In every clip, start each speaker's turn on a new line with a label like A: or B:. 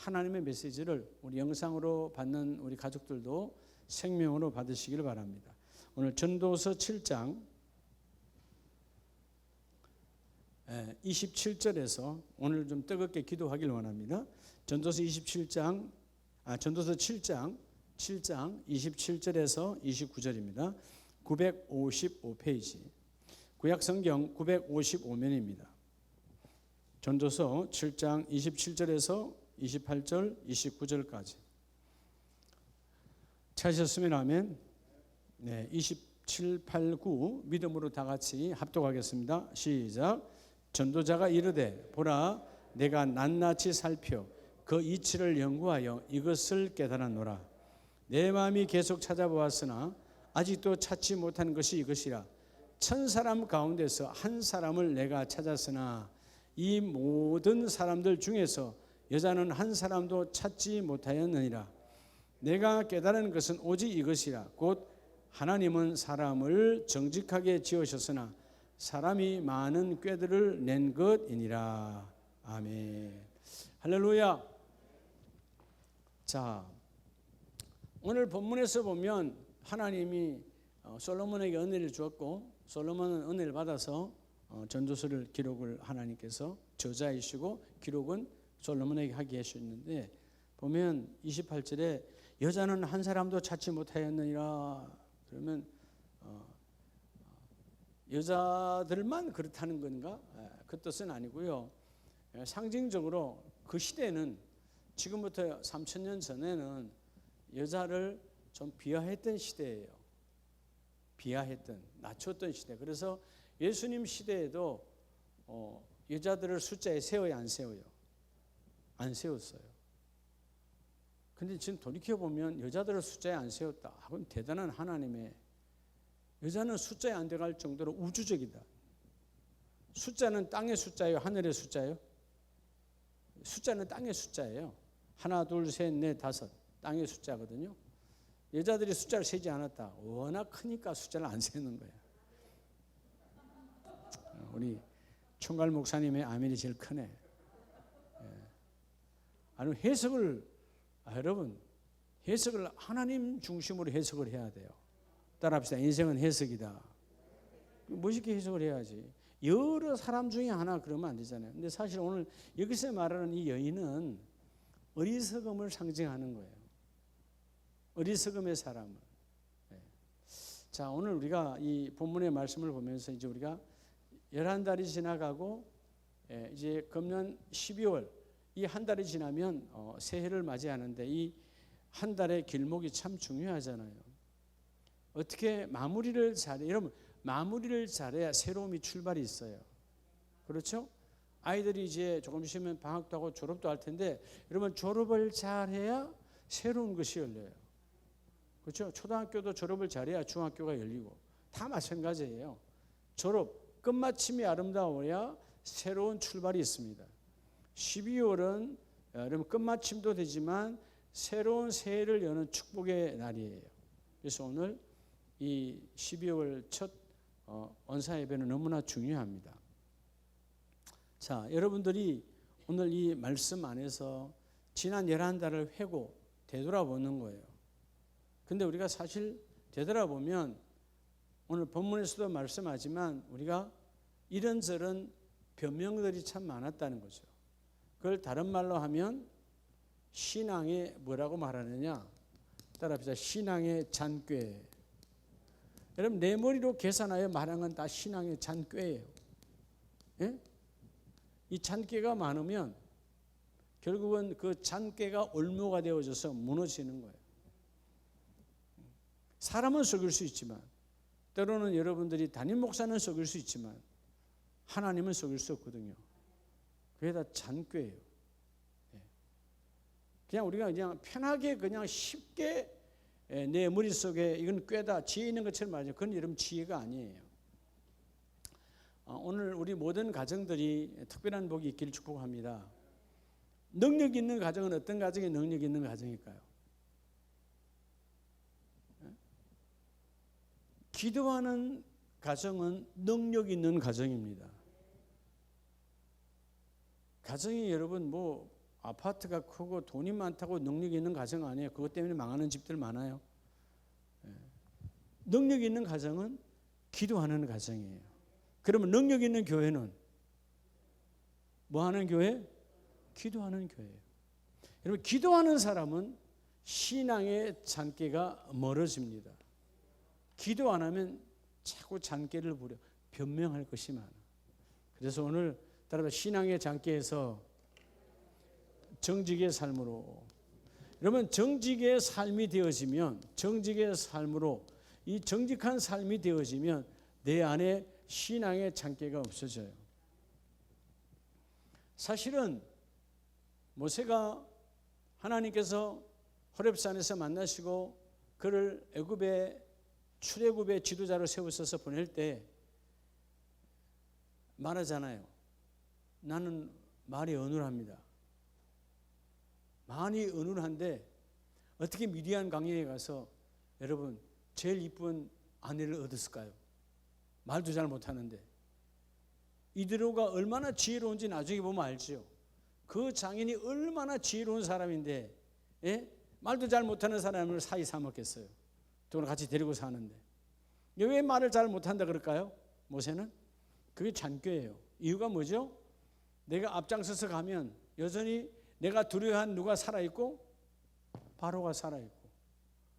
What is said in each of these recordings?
A: 하나님의 메시지를 우리 영상으로 받는 우리 가족들도 생명으로 받으시기를 바랍니다. 오늘 전도서 7장 27절에서 오늘 좀 뜨겁게 기도하길 원합니다. 전도서 7장 27절에서 29절입니다. 955페이지. 구약성경 955면입니다. 전도서 7장 27절에서 28절, 29절까지. 찾으셨으면 아멘. 네, 27, 8, 9 믿음으로 다 같이 합독하겠습니다. 시작. 전도자가 이르되 보라 내가 낱낱이 살펴 그 이치를 연구하여 이것을 깨달았노라. 내 마음이 계속 찾아보았으나 아직도 찾지 못한 것이 이것이라. 1000사람 가운데서 한 사람을 내가 찾았으나 이 모든 사람들 중에서 여자는 한 사람도 찾지 못하였느니라. 내가 깨달은 것은 오직 이것이라. 곧 하나님은 사람을 정직하게 지으셨으나 사람이 많은 꾀들을 낸 것이니라. 아멘. 할렐루야. 자, 오늘 본문에서 보면 하나님이 솔로몬에게 은혜를 주었고 솔로몬은 은혜를 받아서 전도서를 기록을 하나님께서 저자이시고 기록은 솔로몬에게 하게 하셨는데 보면 28절에 여자는 한 사람도 찾지 못하였느니라. 그러면 여자들만 그렇다는 건가? 그 뜻은 아니고요. 상징적으로 그 시대는 지금부터 3000년 전에는 여자를 좀 비하했던 시대예요. 비하했던, 낮췄던 시대. 그래서 예수님 시대에도 여자들을 숫자에 세워야 안 세워요? 안 세웠어요. 근데 지금 돌이켜보면 여자들을 숫자에 안 세웠다. 그건 대단한 하나님의, 여자는 숫자에 안 들어갈 정도로 우주적이다. 숫자는 땅의 숫자예요? 하늘의 숫자예요? 숫자는 땅의 숫자예요. 하나, 둘, 셋, 넷, 다섯. 땅의 숫자거든요. 여자들이 숫자를 세지 않았다. 워낙 크니까 숫자를 안 세는 거예요. 우리 총괄 목사님의 아멘이 제일 크네. 아니 해석을 여러분 해석을 하나님 중심으로 해석을 해야 돼요. 따라합시다. 인생은 해석이다. 멋있게 해석을 해야지. 여러 사람 중에 하나 그러면 안 되잖아요. 근데 사실 오늘 여기서 말하는 이 여인은 어리석음을 상징하는 거예요. 어리석음의 사람을. 자, 오늘 우리가 이 본문의 말씀을 보면서 이제 우리가 11달이 지나가고 이제 금년 12월 이 한 달이 지나면 새해를 맞이하는데 이 한 달의 길목이 참 중요하잖아요. 어떻게 마무리를 잘해? 여러분 마무리를 잘해야 새로움이 출발이 있어요. 그렇죠? 아이들이 이제 조금 있으면 방학도 하고 졸업도 할 텐데 여러분 졸업을 잘해야 새로운 것이 열려요. 그렇죠? 초등학교도 졸업을 잘해야 중학교가 열리고 다 마찬가지예요. 졸업, 끝마침이 아름다워야 새로운 출발이 있습니다. 12월은 여러분 끝마침도 되지만 새로운 새해를 여는 축복의 날이에요. 그래서 오늘 이 12월 첫 언사 예배는 너무나 중요합니다. 자, 여러분들이 오늘 이 말씀 안에서 지난 11달을 회고 되돌아보는 거예요. 근데 우리가 사실 되돌아보면 오늘 본문에서도 말씀하지만 우리가 이런저런 변명들이 참 많았다는 거죠. 그걸 다른 말로 하면 신앙의 뭐라고 말하느냐? 따라합시다. 신앙의 잔꾀. 여러분 내 머리로 계산하여 말하는 건 다 신앙의 잔꾀예요. 예? 이 잔꾀가 많으면 결국은 그 잔꾀가 올무가 되어져서 무너지는 거예요. 사람은 속일 수 있지만 때로는 여러분들이 담임 목사는 속일 수 있지만 하나님은 속일 수 없거든요. 그게 다 잔꾀예요. 그냥 우리가 그냥 편하게 그냥 쉽게 내 머릿속에 이건 꾀다 지혜 있는 것처럼 말하죠. 그건 여러분 지혜가 아니에요. 오늘 우리 모든 가정들이 특별한 복이 있기를 축복합니다. 능력 있는 가정은 어떤 가정이 능력 있는 가정일까요? 기도하는 가정은 능력 있는 가정입니다. 가정이 여러분 뭐 아파트가 크고 돈이 많다고 능력이 있는 가정 아니에요. 그것 때문에 망하는 집들 많아요. 능력이 있는 가정은 기도하는 가정이에요. 그러면 능력 있는 교회는 뭐 하는 교회? 기도하는 교회예요. 여러분, 기도하는 사람은 신앙의 잔꾀가 멀어집니다. 기도 안 하면 자꾸 잔꾀를 부려 변명할 것이 많아. 그래서 오늘 따라서 신앙의 잔꾀에서 정직의 삶으로, 여러분 정직의 삶이 되어지면, 정직의 삶으로, 이 정직한 삶이 되어지면 내 안에 신앙의 잔꾀가 없어져요. 사실은 모세가 하나님께서 호렙산에서 만나시고 그를 애굽의 출애굽의 지도자로 세우셔서 보낼 때 말하잖아요. 나는 말이 어눌합니다. 많이 어눌한데 어떻게 미디안 강야에 가서 여러분 제일 이쁜 아내를 얻었을까요? 말도 잘 못하는데. 이드로가 얼마나 지혜로운지 나중에 보면 알죠. 그 장인이 얼마나 지혜로운 사람인데, 예? 말도 잘 못하는 사람을 사이 삼았겠어요. 둘을 같이 데리고 사는데. 왜 말을 잘 못한다 그럴까요? 모세는? 그게 잔꾀예요. 이유가 뭐죠? 내가 앞장서서 가면 여전히 내가 두려워한 누가 살아있고 바로가 살아있고,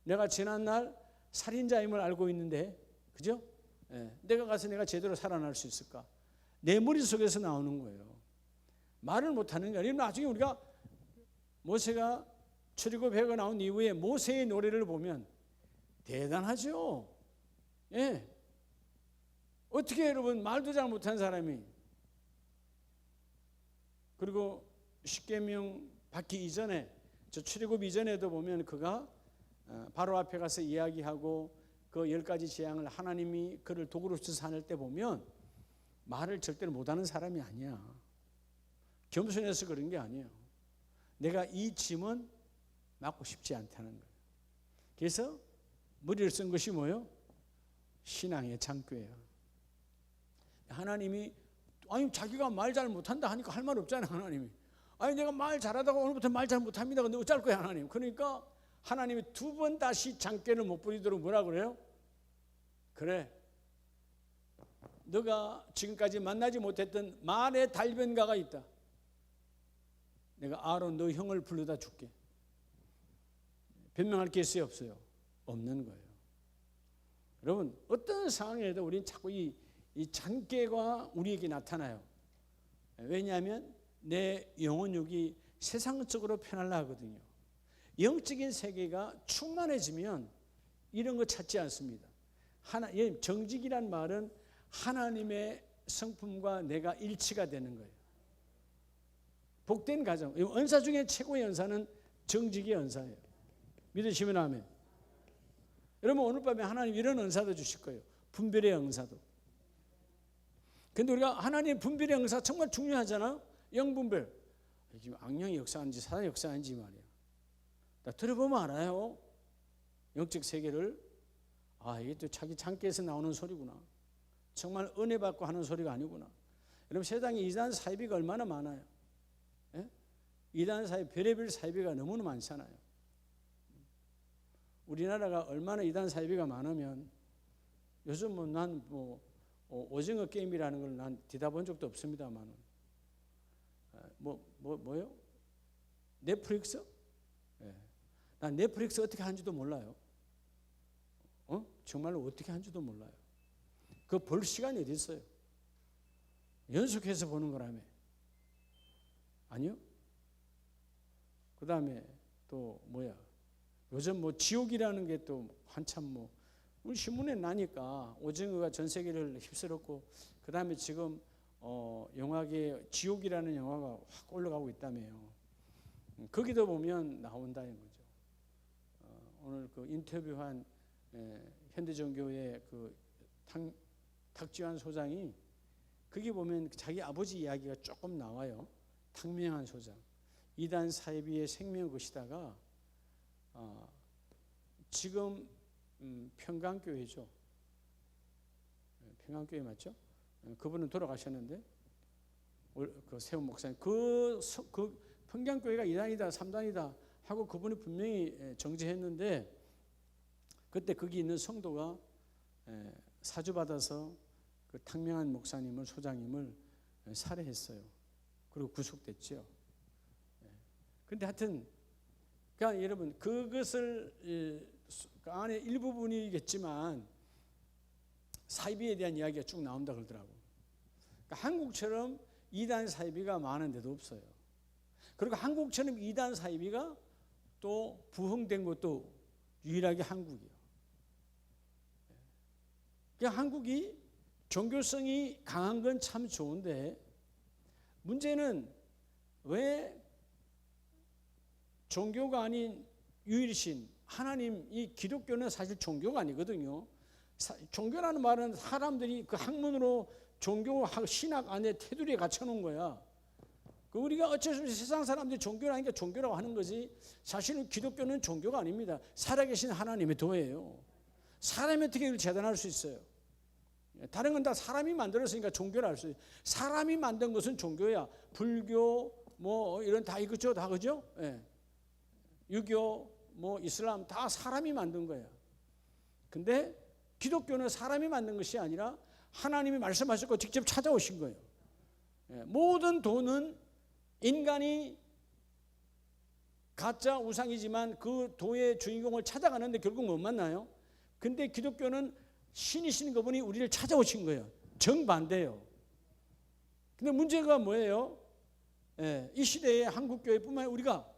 A: 내가 지난날 살인자임을 알고 있는데, 그죠? 예, 내가 가서 내가 제대로 살아날 수 있을까? 내 머릿속에서 나오는 거예요. 말을 못하는 게 아니라 나중에 우리가 모세가 출애굽해가 나온 이후에 모세의 노래를 보면 대단하죠. 예. 어떻게 여러분 말도 잘 못한 사람이, 그리고 십계명 받기 이전에, 저 출애굽 이전에도 보면 그가 바로 앞에 가서 이야기하고 그 10가지 재앙을 하나님이 그를 도구로 써서 하늘 때 보면 말을 절대로 못하는 사람이 아니야. 겸손해서 그런 게 아니에요. 내가 이 짐은 맡고 싶지 않다는 거예요. 그래서 머리를 쓴 것이 뭐예요? 신앙의 잔꾀예요. 하나님이 아니 자기가 말 잘 못한다 하니까 할 말 없잖아요. 하나님이 아니 내가 말 잘하다가 오늘부터 말 잘 못합니다. 근데 어쩔 거야 하나님. 그러니까 하나님이 두 번 다시 잔꾀를 못 부리도록 뭐라 그래요? 그래, 너가 지금까지 만나지 못했던 말의 달변가가 있다. 내가 아론 너 형을 불러다 줄게. 변명할 게 있어요 없어요? 없는 거예요. 여러분 어떤 상황에도 우리는 자꾸 이 잔꾀가 우리에게 나타나요. 왜냐하면 내 영혼육이 세상적으로 편하려 하거든요. 영적인 세계가 충만해지면 이런 거 찾지 않습니다. 정직이란 말은 하나님의 성품과 내가 일치가 되는 거예요. 복된 가정, 은사 중에 최고의 은사는 정직의 은사예요. 믿으시면 아멘. 여러분 오늘 밤에 하나님 이런 은사도 주실 거예요. 분별의 은사도. 근데 우리가 하나님 분별의 은사 정말 중요하잖아요. 영분별. 지금 악령이 역사하는지 사단이 역사하는지 말이야. 나 들어보면 알아요. 영적 세계를. 아, 이게 또 자기 창기에서 나오는 소리구나. 정말 은혜 받고 하는 소리가 아니구나. 여러분 세상에 이단 사이비가 얼마나 많아요. 예? 이단 사이비, 별의별 사이비가 너무나 많잖아요. 우리나라가 얼마나 이단 사이비가 많으면 요즘은 난 오징어 게임이라는 걸 난 뒤다본 적도 없습니다만은 뭐요? 넷플릭스? 예. 난 넷플릭스 어떻게 하는지도 몰라요. 정말로 어떻게 하는지도 몰라요. 그거 볼 시간이 어디 있어요? 연속해서 보는 거라며. 아니요. 그 다음에 또 뭐야? 요즘 지옥이라는 게 또 한참 우리 신문에 나니까 오징어가 전 세계를 휩쓸었고, 그 다음에 지금 영화계에 지옥이라는 영화가 확 올라가고 있다며요. 거기도 보면 나온다는 거죠. 오늘 그 인터뷰한 현대종교의 그 탁지환 소장이 거기 보면 자기 아버지 이야기가 조금 나와요. 탁명한 소장. 이단 사이비의 생명 것이다가 지금 평강교회죠. 평강교회 맞죠? 그분은 돌아가셨는데 그 세운 목사님 평강교회가 2단이다 3단이다 하고 그분이 분명히 정죄했는데 그때 거기 있는 성도가 사주받아서 그 탕명한 목사님을 소장님을 살해했어요. 그리고 구속됐죠. 그런데 하여튼 그러니까 여러분 그것을 그 안에 일부분이겠지만 사이비에 대한 이야기가 쭉 나온다 그러더라고. 그러니까 한국처럼 2단 사이비가 많은데도 없어요. 그리고 한국처럼 2단 사이비가 또 부흥된 것도 유일하게 한국이에요. 그러니까 한국이 종교성이 강한 건 참 좋은데 문제는 왜 종교가 아닌 유일신 하나님, 이 기독교는 사실 종교가 아니거든요. 종교라는 말은 사람들이 그 학문으로 종교 신학 안에 테두리에 갇혀놓은 거야. 우리가 어쩔 수 없이 세상 사람들이 종교라니까 종교라고 하는 거지 사실은 기독교는 종교가 아닙니다. 살아계신 하나님의 도예요. 사람이 어떻게 이걸 재단할 수 있어요? 다른 건 다 사람이 만들었으니까 종교를 할 수 있어요. 사람이 만든 것은 종교야. 불교 뭐 이런 다 이거죠, 다 그죠? 예. 유교 뭐 이슬람 다 사람이 만든 거야. 근데 기독교는 사람이 만든 것이 아니라 하나님이 말씀하셨고 직접 찾아오신 거예요. 예. 모든 도는 인간이 가짜 우상이지만 그 도의 주인공을 찾아가는데 결국 못 만나요. 근데 기독교는 신이신 그분이 우리를 찾아오신 거예요. 정반대예요. 근데 문제가 뭐예요? 이 시대의 한국교회뿐만 아니라 우리가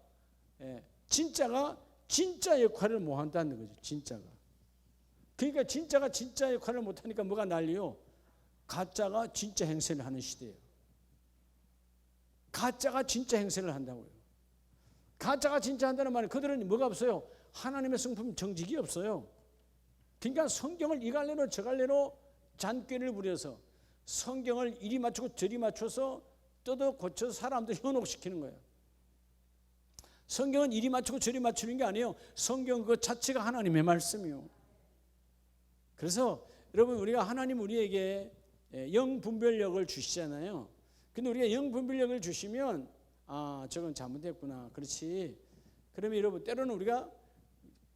A: 진짜가 진짜 역할을 못 한다는 거죠. 진짜가. 그러니까 진짜가 진짜 역할을 못 하니까 뭐가 난리요? 가짜가 진짜 행세를 하는 시대예요. 가짜가 진짜 행세를 한다고요. 가짜가 진짜 한다는 말은 그들은 뭐가 없어요? 하나님의 성품 정직이 없어요. 그러니까 성경을 이 갈래로 저 갈래로 잔꾀를 부려서 성경을 이리 맞추고 저리 맞춰서 뜯어 고쳐서 사람들 현혹시키는 거예요. 성경은 이리 맞추고 저리 맞추는 게 아니에요. 성경 그 자체가 하나님의 말씀이요. 그래서 여러분 우리가 하나님 우리에게 영분별력을 주시잖아요. 근데 우리가 영분별력을 주시면 저건 잘못됐구나. 그렇지. 그러면 여러분 때로는 우리가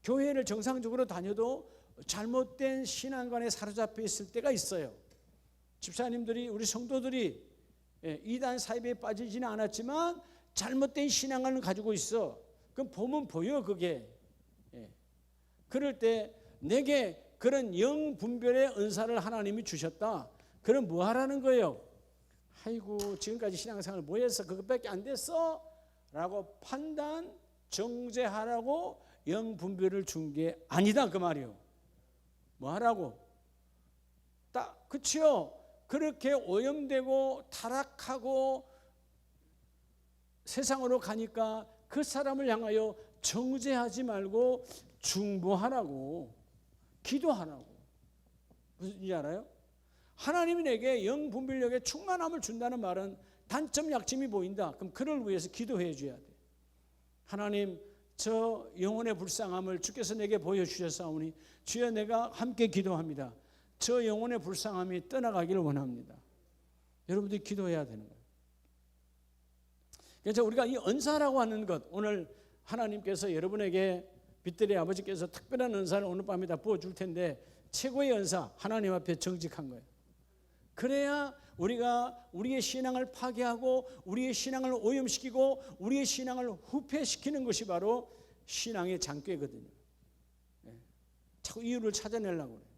A: 교회를 정상적으로 다녀도 잘못된 신앙관에 사로잡혀 있을 때가 있어요. 집사님들이 우리 성도들이 이단 사이비에 빠지지는 않았지만 잘못된 신앙관을 가지고 있어. 그럼 보면 보여 그게. 그럴 때 내게 그런 영분별의 은사를 하나님이 주셨다. 그럼 뭐 하라는 거예요? 아이고 지금까지 신앙생활 뭐 했어? 그것밖에 안 됐어? 라고 판단, 정죄하라고 영분별을 준 게 아니다 그 말이요. 뭐 하라고? 딱 그치요? 그렇게 오염되고 타락하고 세상으로 가니까 그 사람을 향하여 정죄하지 말고 중보하라고, 기도하라고. 무슨 일인지 알아요? 하나님이 내게 영분별력의 충만함을 준다는 말은 단점 약점이 보인다. 그럼 그를 위해서 기도해 줘야 돼. 하나님 저 영혼의 불쌍함을 주께서 내게 보여주셨사오니 주여 내가 함께 기도합니다. 저 영혼의 불쌍함이 떠나가기를 원합니다. 여러분들이 기도해야 되는 거예요. 그래서 우리가 이 은사라고 하는 것, 오늘 하나님께서 여러분에게 빛들의 아버지께서 특별한 은사를 오늘 밤에 다 부어줄 텐데 최고의 은사, 하나님 앞에 정직한 거예요. 그래야 우리가 우리의 신앙을 파괴하고 우리의 신앙을 오염시키고 우리의 신앙을 후퇴시키는 것이 바로 신앙의 장꾀거든요. 자꾸 이유를 찾아내려고 그래요.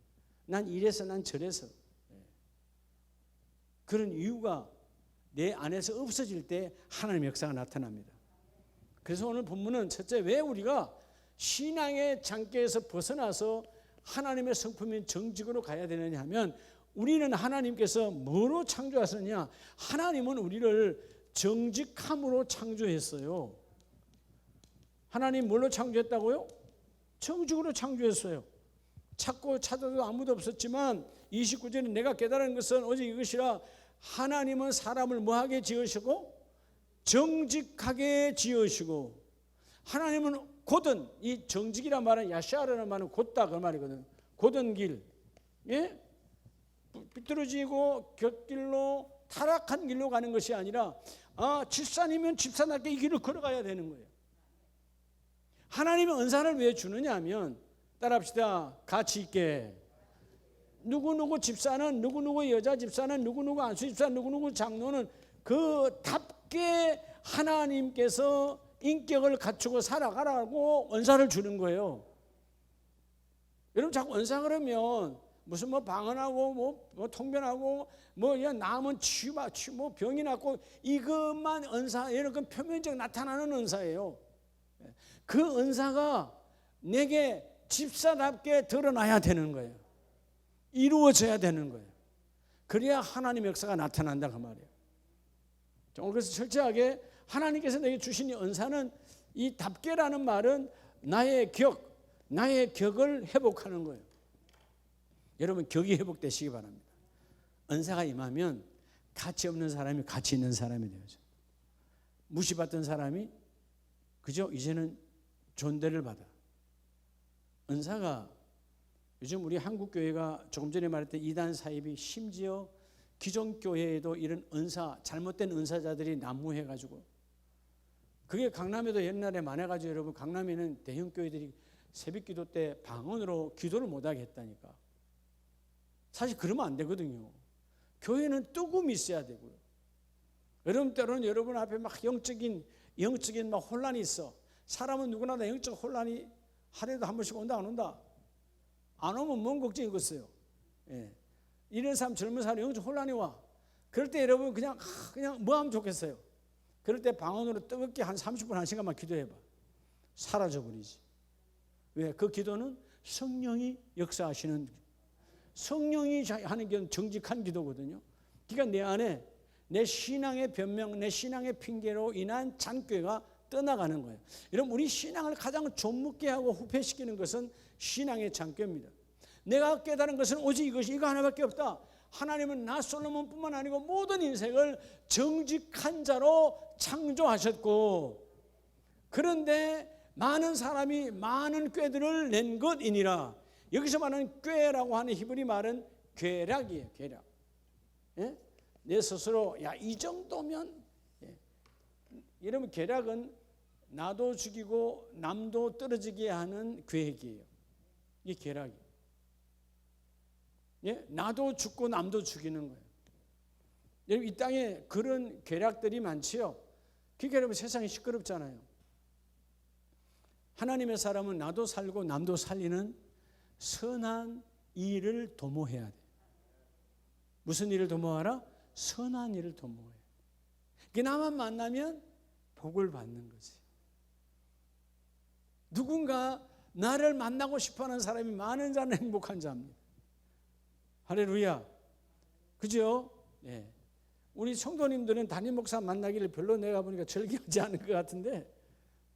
A: 난 이래서 난 저래서. 그런 이유가 내 안에서 없어질 때 하나님의 역사가 나타납니다. 그래서 오늘 본문은 첫째 왜 우리가 신앙의 장꾀에서 벗어나서 하나님의 성품인 정직으로 가야 되느냐 하면 우리는 하나님께서 뭐로 창조하셨느냐? 하나님은 우리를 정직함으로 창조했어요. 하나님 뭘로 창조했다고요? 정직으로 창조했어요. 찾고 찾아도 아무도 없었지만 29절에 내가 깨달은 것은 오직 이것이라 하나님은 사람을 뭐하게 지으시고 정직하게 지으시고 하나님은 곧은 이 정직이란 말은 야샤르라는 말은 곧다 그 말이거든. 곧은 길. 예? 삐뚤어지고 곁길로 타락한 길로 가는 것이 아니라 집사님은 집사답게 이 길을 걸어가야 되는 거예요. 하나님의 은사를 왜 주느냐 하면, 따라합시다. 가치 있게. 누구누구 집사는, 누구누구 여자 집사는, 누구누구 안수 집사는, 누구누구 장로는 그 답게 하나님께서 인격을 갖추고 살아가라고 은사를 주는 거예요. 여러분 자꾸 은사 그러면 무슨 뭐 방언하고 뭐 통변하고 뭐 남은 치유 뭐 병이 낫고 이것만 은사, 얘는 그 표면적 나타나는 은사예요. 그 은사가 내게 집사답게 드러나야 되는 거예요. 이루어져야 되는 거예요. 그래야 하나님의 역사가 나타난다 그 말이에요. 오늘 그래서 철저하게 하나님께서 내게 주신 이 은사는, 이 답게라는 말은 나의 격을 회복하는 거예요. 여러분 격이 회복되시기 바랍니다. 은사가 임하면 가치 없는 사람이 가치 있는 사람이 되어져. 무시받던 사람이 그죠? 이제는 존대를 받아. 은사가 요즘 우리 한국 교회가 조금 전에 말했던 이단 사입이 심지어 기존 교회에도 이런 은사, 잘못된 은사자들이 난무해가지고, 그게 강남에도 옛날에 많아가지고 여러분 강남에는 대형 교회들이 새벽기도 때 방언으로 기도를 못하게 했다니까. 사실 그러면 안 되거든요. 교회는 뜨거움이 있어야 되고요. 여러분 때로는 여러분 앞에 막 영적인 막 혼란이 있어. 사람은 누구나 다 영적 혼란이 하루에도 한 번씩 온다 안 온다? 안 오면 뭔 걱정이겠어요. 예. 이런 사람, 젊은 사람 영적 혼란이 와. 그럴 때 여러분 그냥 뭐 하면 좋겠어요? 그럴 때 방언으로 뜨겁게 한 30분 1시간만 기도해봐. 사라져버리지. 왜? 그 기도는 성령이 역사하시는, 성령이 하는 기도는 정직한 기도거든요. 그러니까 내 안에 내 신앙의 변명, 내 신앙의 핑계로 인한 잔꾀가 떠나가는 거예요. 여러분 우리 신앙을 가장 좀묻게 하고 후퇴시키는 것은 신앙의 잔꾀입니다. 내가 깨달은 것은 오직 이거 하나밖에 없다. 하나님은 나 솔로몬뿐만 아니고 모든 인생을 정직한 자로 창조하셨고, 그런데 많은 사람이 많은 꾀들을 낸 것이니라. 여기서 말하는 꾀라고 하는 히브리 말은 괴락이에요. 괴락. 예? 내 스스로 이 정도면, 예. 여러분 괴락은 나도 죽이고 남도 떨어지게 하는 계획이에요. 이게 괴락이에요. 예? 나도 죽고 남도 죽이는 거예요. 여러분 이 땅에 그런 괴락들이 많지요. 그러니까 여러분 세상이 시끄럽잖아요. 하나님의 사람은 나도 살고 남도 살리는 선한 일을 도모해야 돼. 무슨 일을 도모하라? 선한 일을 도모해. 그게 나만 만나면 복을 받는 거지. 누군가 나를 만나고 싶어하는 사람이 많은 자는 행복한 자입니다. 할렐루야. 그죠? 예. 우리 성도님들은 담임 목사 만나기를 별로 내가 보니까 즐기지 않은 것 같은데,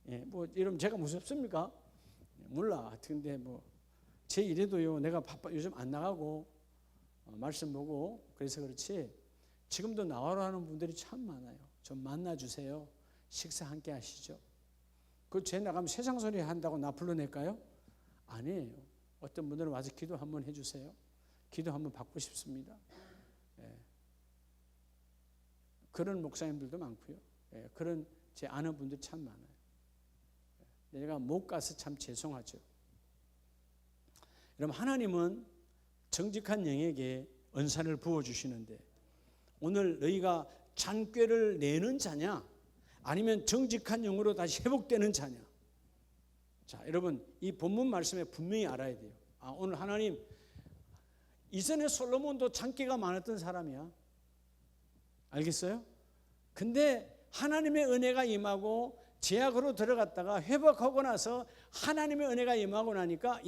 A: 예. 뭐 여러분 제가 무섭습니까? 몰라. 근데 뭐 제 일에도요, 내가 바빠 요즘 안 나가고 말씀 보고 그래서 그렇지, 지금도 나와라 하는 분들이 참 많아요. 좀 만나주세요. 식사 함께 하시죠. 그 제 나가면 세상 소리 한다고 나 불러낼까요? 아니에요. 어떤 분들은 와서 기도 한번 해주세요. 기도 한번 받고 싶습니다. 예. 그런 목사님들도 많고요. 예. 그런 제 아는 분들 참 많아요. 예. 내가 못 가서 참 죄송하죠. 여러분 하나님은 정직한 영에게 은사를 부어주시는데, 오늘 너희가 잔꾀를 내는 자냐 아니면 정직한 영으로 다시 회복되는 자냐. 자, 여러분 이 본문 말씀에 분명히 알아야 돼요. 오늘 하나님, 이전에 솔로몬도 잔꾀가 많았던 사람이야. 알겠어요? 근데 하나님의 은혜가 임하고 제약으로 들어갔다가 회복하고 나서 하나님의 은혜가 임하고 나니까,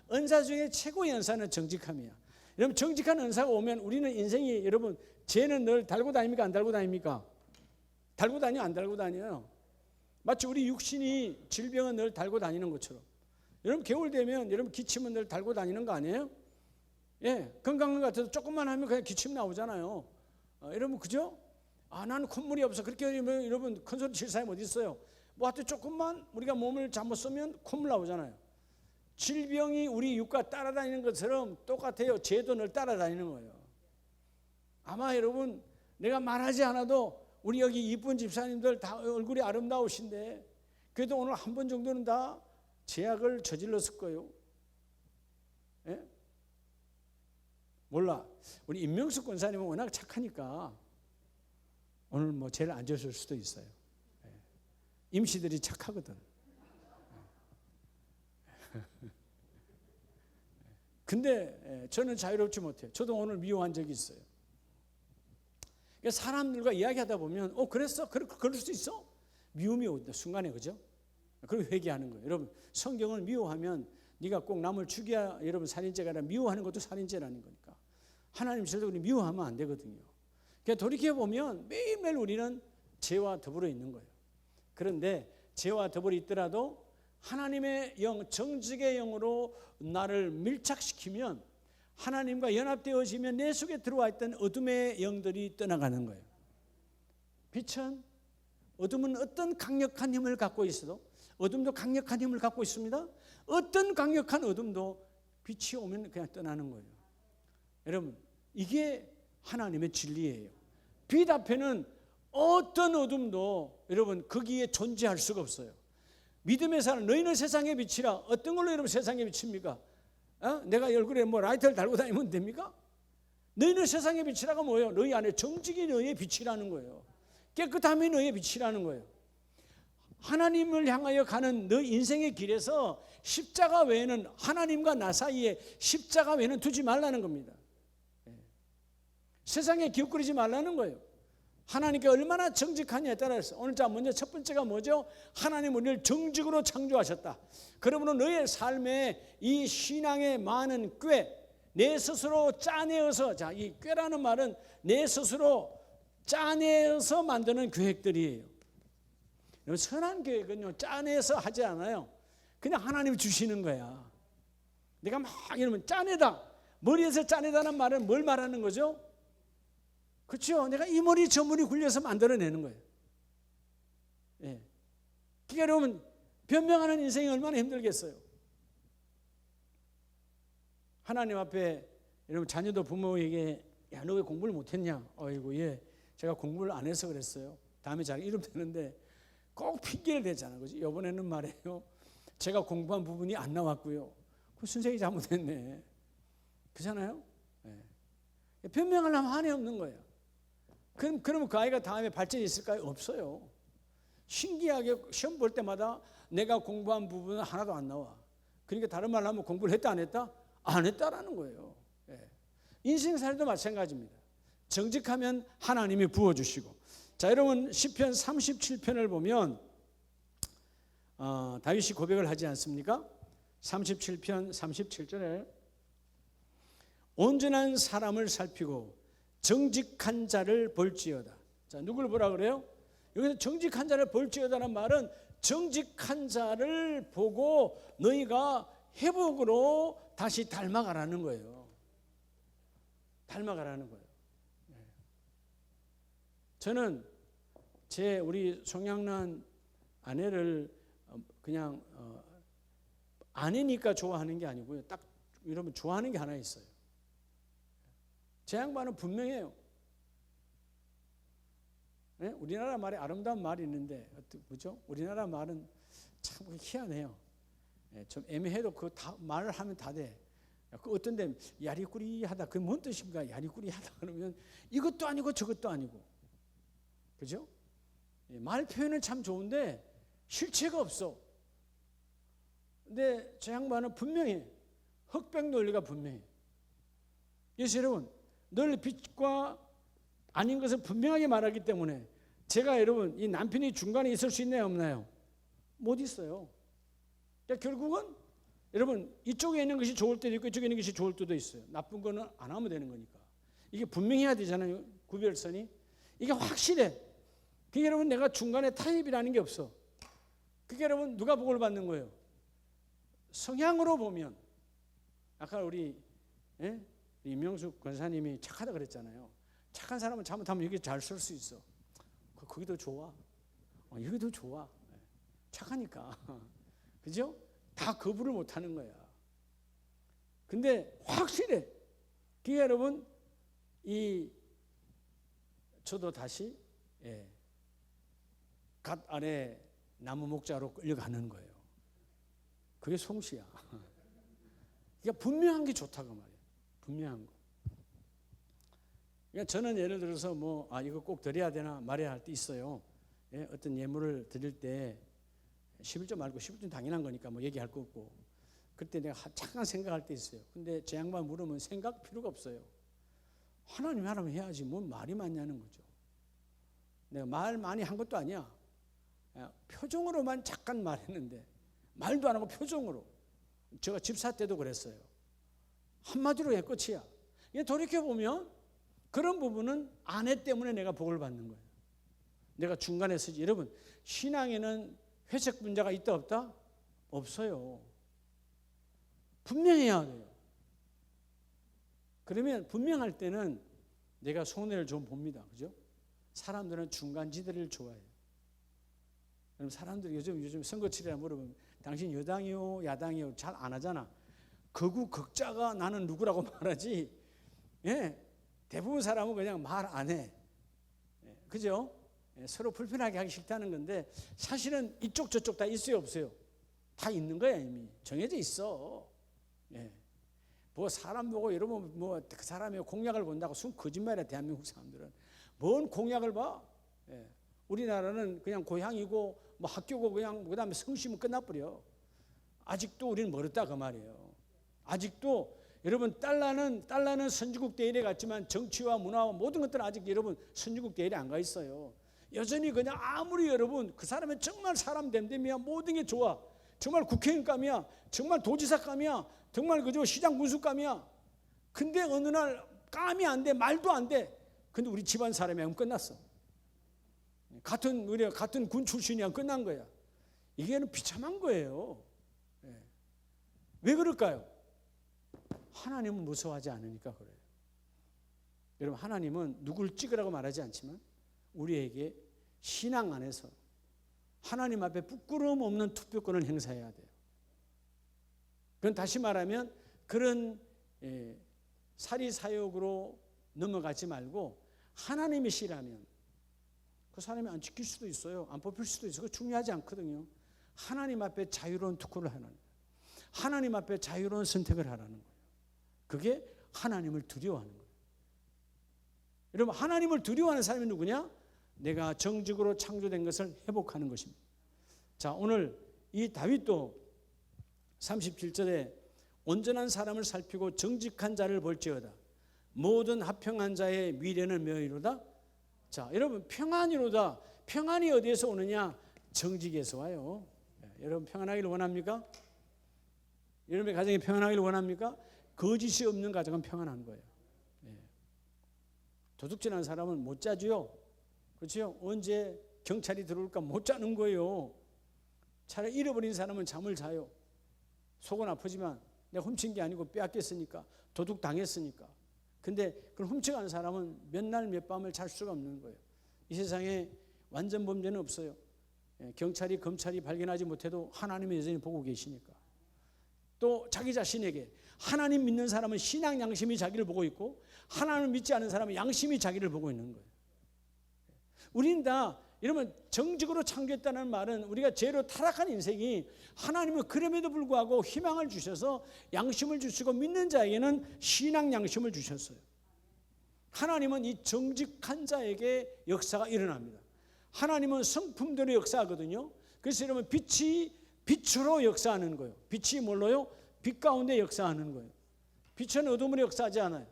A: 은사 중에 최고의 은사는 정직함이야. 여러분 정직한 은사가 오면 우리는 인생이, 여러분 죄는 늘 달고 다닙니까? 안 달고 다닙니까? 달고 다녀? 안 달고 다녀요? 마치 우리 육신이 질병은 늘 달고 다니는 것처럼, 여러분 겨울 되면 여러분 기침은 늘 달고 다니는 거 아니에요? 예, 건강한 것 같아도 조금만 하면 그냥 기침 나오잖아요. 여러분 그죠? 나는 콧물이 없어. 그렇게 하면 여러분 큰 소리 칠 사람이 어디 있어요? 뭐 하여튼 조금만 우리가 몸을 잘못 쓰면 콧물 나오잖아요. 질병이 우리 육과 따라다니는 것처럼 똑같아요. 죄도 늘 따라다니는 거예요. 아마 여러분 내가 말하지 않아도 우리 여기 이쁜 집사님들 다 얼굴이 아름다우신데 그래도 오늘 한 번 정도는 다 제약을 저질렀을 거예요. 예? 몰라. 우리 임명숙 권사님은 워낙 착하니까 오늘 뭐 제일 앉았을 수도 있어요. 예. 임시들이 착하거든. 근데 저는 자유롭지 못해요. 저도 오늘 미워한 적이 있어요. 사람들과 이야기하다 보면 그랬어? 그럴 수 있어? 미움이 오다 순간에, 그죠? 그리고 회개하는 거예요. 여러분, 성경을 미워하면 네가 꼭 남을 죽여야 여러분 살인죄가 아니라 미워하는 것도 살인죄라는 거니까. 하나님 절대 우리 미워하면 안 되거든요. 그러니까 돌이켜보면 매일매일 우리는 죄와 더불어 있는 거예요. 그런데 죄와 더불어 있더라도 하나님의 영, 정직의 영으로 나를 밀착시키면, 하나님과 연합되어지면 내 속에 들어와 있던 어둠의 영들이 떠나가는 거예요. 빛은, 어둠은 어떤 강력한 힘을 갖고 있어도, 어둠도 강력한 힘을 갖고 있습니다. 어떤 강력한 어둠도 빛이 오면 그냥 떠나는 거예요. 여러분, 이게 하나님의 진리예요. 빛 앞에는 어떤 어둠도 여러분 거기에 존재할 수가 없어요. 믿음의 사람, 너희는 세상의 빛이라. 어떤 걸로 여러분 세상의 빛입니까? 내가 얼굴에 뭐 라이터를 달고 다니면 됩니까? 너희는 세상의 빛이라가 뭐예요? 너희 안에 정직이 너희의 빛이라는 거예요. 깨끗함이 너희의 빛이라는 거예요. 하나님을 향하여 가는 너 인생의 길에서 십자가 외에는, 하나님과 나 사이에 십자가 외에는 두지 말라는 겁니다. 세상에 기웃거리지 말라는 거예요. 하나님께 얼마나 정직하냐에 따라서. 오늘 자 먼저 첫 번째가 뭐죠? 하나님 우리를 정직으로 창조하셨다. 그러므로 너의 삶에 이 신앙의 많은 꾀, 내 스스로 짜내어서, 자, 이 꾀라는 말은 내 스스로 짜내어서 만드는 계획들이에요. 선한 계획은요, 짜내서 하지 않아요. 그냥 하나님이 주시는 거야. 내가 막 이러면 짜내다. 머리에서 짜내다는 말은 뭘 말하는 거죠? 그렇죠. 내가 이 머리 저 머리 굴려서 만들어내는 거예요. 예. 그러니까 여러분, 변명하는 인생이 얼마나 힘들겠어요. 하나님 앞에 여러분, 자녀도 부모에게 야, 너 왜 공부를 못했냐? 어이구, 예, 제가 공부를 안 해서 그랬어요. 다음에 잘 이러면 되는데 꼭 핑계를 대잖아요. 그죠? 이번에는 말이에요, 제가 공부한 부분이 안 나왔고요. 그 선생님이 잘못했네. 그렇잖아요. 예. 변명하려면 한이 없는 거예요. 그러면 그 아이가 다음에 발전이 있을까요? 없어요. 신기하게 시험 볼 때마다 내가 공부한 부분은 하나도 안 나와. 그러니까 다른 말로 하면 공부를 했다 안 했다? 안 했다라는 거예요. 예. 인생살이도 마찬가지입니다. 정직하면 하나님이 부어주시고. 자, 여러분, 시편 37편을 보면 다윗이 고백을 하지 않습니까? 37편 37절에 온전한 사람을 살피고 정직한 자를 볼지어다. 자, 누굴 보라 그래요? 여기서 정직한 자를 볼지어다는 말은 정직한 자를 보고 너희가 회복으로 다시 닮아가라는 거예요. 닮아가라는 거예요. 저는 우리 송양란 아내를 그냥 아내니까 좋아하는 게 아니고요. 딱 여러분 좋아하는 게 하나 있어요. 제 양반은 분명해요. 네? 우리나라 말에 아름다운 말이 있는데 뭐죠? 우리나라 말은 참 희한해요. 네, 좀 애매해도 그 말을 하면 다 돼. 그 어떤 데는 야리꾸리하다. 그게 뭔 뜻입니까? 야리꾸리하다 그러면 이것도 아니고 저것도 아니고. 그죠? 말 표현은 참 좋은데 실체가 없어. 근데 제 양반은 분명해. 흑백 논리가 분명해. 그래서 여러분, 늘 빛과 아닌 것을 분명하게 말하기 때문에 제가 여러분, 이 남편이 중간에 있을 수 있나요, 없나요? 못 있어요. 그러니까 결국은 여러분, 이쪽에 있는 것이 좋을 때도 있고 이쪽에 있는 것이 좋을 때도 있어요. 나쁜 거는 안 하면 되는 거니까. 이게 분명해야 되잖아요. 구별선이. 이게 확실해. 그게 여러분, 내가 중간에 타입이라는 게 없어. 그게 여러분, 누가 복을 받는 거예요? 성향으로 보면. 아까 우리 이명숙 권사님이 착하다 그랬잖아요. 착한 사람은 잘못하면 여기 잘 쓸 수 있어. 거기도 좋아. 여기도 좋아. 착하니까. 그죠? 다 거부를 못하는 거야. 근데 확실해. 그게 여러분, 저도 다시 갓 아래 나무 목자로 끌려가는 거예요. 그게 송시야. 그러니까 분명한 게 좋다고 말이에요. 분명한 거. 그러니까 저는 예를 들어서 이거 꼭 드려야 되나 말해야 할 때 있어요. 예? 어떤 예물을 드릴 때 11조 말고 11조는 당연한 거니까 얘기할 거 없고, 그때 내가 잠깐 생각할 때 있어요. 근데 제 양반 물으면 생각 필요가 없어요. 하나님 하라면 해야지 뭔 말이 많냐는 거죠. 내가 말 많이 한 것도 아니야. 표정으로만 잠깐 말했는데, 말도 안 하고 표정으로. 제가 집사 때도 그랬어요. 한마디로 해 끝이야. 돌이켜보면 그런 부분은 아내 때문에 내가 복을 받는 거예요. 내가 중간에 서지. 여러분, 신앙에는 회색 분자가 있다 없다? 없어요. 분명해야 돼요. 그러면 분명할 때는 내가 손해를 좀 봅니다. 그죠? 사람들은 중간지대를 좋아해요. 그럼 사람들이 요즘 선거치레라 물어보면 당신 여당이요 야당이요 잘 안 하잖아. 극우 극자가 나는 누구라고 말하지. 예, 대부분 사람은 그냥 말 안 해. 예, 그죠? 예, 서로 불편하게 하기 싫다는 건데 사실은 이쪽 저쪽 다 있어요 없어요? 다 있는 거야. 이미 정해져 있어. 예. 사람 보고 여러분 그 사람의 공약을 본다고 순 거짓말이야. 대한민국 사람들은 뭔 공약을 봐. 예. 우리나라는 그냥 고향이고 학교고 그냥 그다음에 성심은 끝나버려. 아직도 우리는 멀었다 그 말이에요. 아직도 여러분 달러는 선진국 대열에 갔지만 정치와 문화와 모든 것들은 아직 여러분 선진국 대열에 안 가 있어요. 여전히 그냥 아무리 여러분 그 사람은 정말 사람 됨됨이야. 모든 게 좋아. 정말 국회의원감이야. 정말 도지사감이야. 정말 그저 시장 군수감이야. 근데 어느 날 감이 안 돼. 말도 안 돼. 근데 우리 집안 사람이 하면 끝났어. 우리가 같은 군 출신이야. 끝난 거야. 이게는 비참한 거예요. 예. 왜 그럴까요? 하나님은 무서워하지 않으니까 그래요. 여러분, 하나님은 누굴 찍으라고 말하지 않지만 우리에게 신앙 안에서 하나님 앞에 부끄러움 없는 투표권을 행사해야 돼요. 그건 다시 말하면 그런 사리사욕으로 넘어가지 말고 하나님의 시라면 그 사람이 안 지킬 수도 있어요. 안 뽑힐 수도 있어요. 그거 중요하지 않거든요. 하나님 앞에 자유로운 투표를 하는 거예요. 하나님 앞에 자유로운 선택을 하라는 거예요. 그게 하나님을 두려워하는 거예요. 여러분, 하나님을 두려워하는 사람이 누구냐? 내가 정직으로 창조된 것을 회복하는 것입니다. 자, 오늘 이 다윗도 37절에 온전한 사람을 살피고 정직한 자를 볼지어다. 모든 합평한 자의 미래는 묘이로다. 자, 여러분, 평안이로다. 평안이 어디에서 오느냐? 정직에서 와요. 여러분, 평안하기를 원합니까? 여러분의 가정이 평안하기를 원합니까? 거짓이 없는 가정은 평안한 거예요. 도둑질하는 사람은 못 자죠. 그렇죠? 언제 경찰이 들어올까 못 자는 거예요. 차라리 잃어버린 사람은 잠을 자요. 속은 아프지만 내가 훔친 게 아니고 빼앗겼으니까, 도둑 당했으니까. 근데 그걸 훔쳐가는 사람은 몇 날 몇 밤을 잘 수가 없는 거예요. 이 세상에 완전 범죄는 없어요. 경찰이 검찰이 발견하지 못해도 하나님이 여전히 보고 계시니까. 또 자기 자신에게 하나님 믿는 사람은 신앙 양심이 자기를 보고 있고, 하나님을 믿지 않는 사람은 양심이 자기를 보고 있는 거예요. 우리는 다 이러면 정직으로 창조했다는 말은 우리가 죄로 타락한 인생이 하나님은 그럼에도 불구하고 희망을 주셔서 양심을 주시고 믿는 자에게는 신앙 양심을 주셨어요. 하나님은 이 정직한 자에게 역사가 일어납니다. 하나님은 성품대로 역사하거든요. 그래서 여러분, 빛이 빛으로 역사하는 거예요. 빛이 뭘로요? 빛 가운데 역사하는 거예요. 빛은 어둠으로 역사하지 않아요.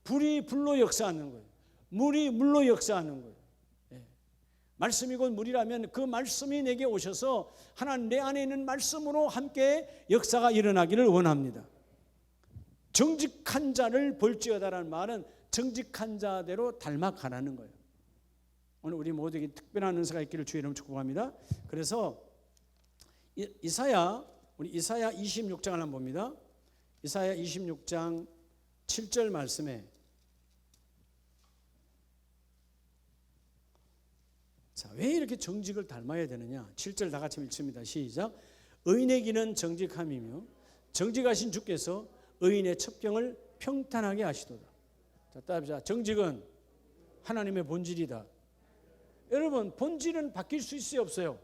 A: 불이 불로 역사하는 거예요. 물이 물로 역사하는 거예요. 말씀이 곧 물이라면 그 말씀이 내게 오셔서 하나님 내 안에 있는 말씀으로 함께 역사가 일어나기를 원합니다. 정직한 자를 볼지어다라는 말은 정직한 자대로 닮아가라는 거예요. 오늘 우리 모두에게 특별한 은사가 있기를 주의 이름으로 축복합니다. 그래서 우리 이사야 26장을 한번 봅니다. 이사야 26장 7절 말씀에, 자, 왜 이렇게 정직을 닮아야 되느냐? 7절 다 같이 읽습니다. 시작. 의인의 길은 정직함이며 정직하신 주께서 의인의 첩경을 평탄하게 하시도다. 자, 따라합시다. 정직은 하나님의 본질이다. 여러분 본질은 바뀔 수 있어요, 없어요?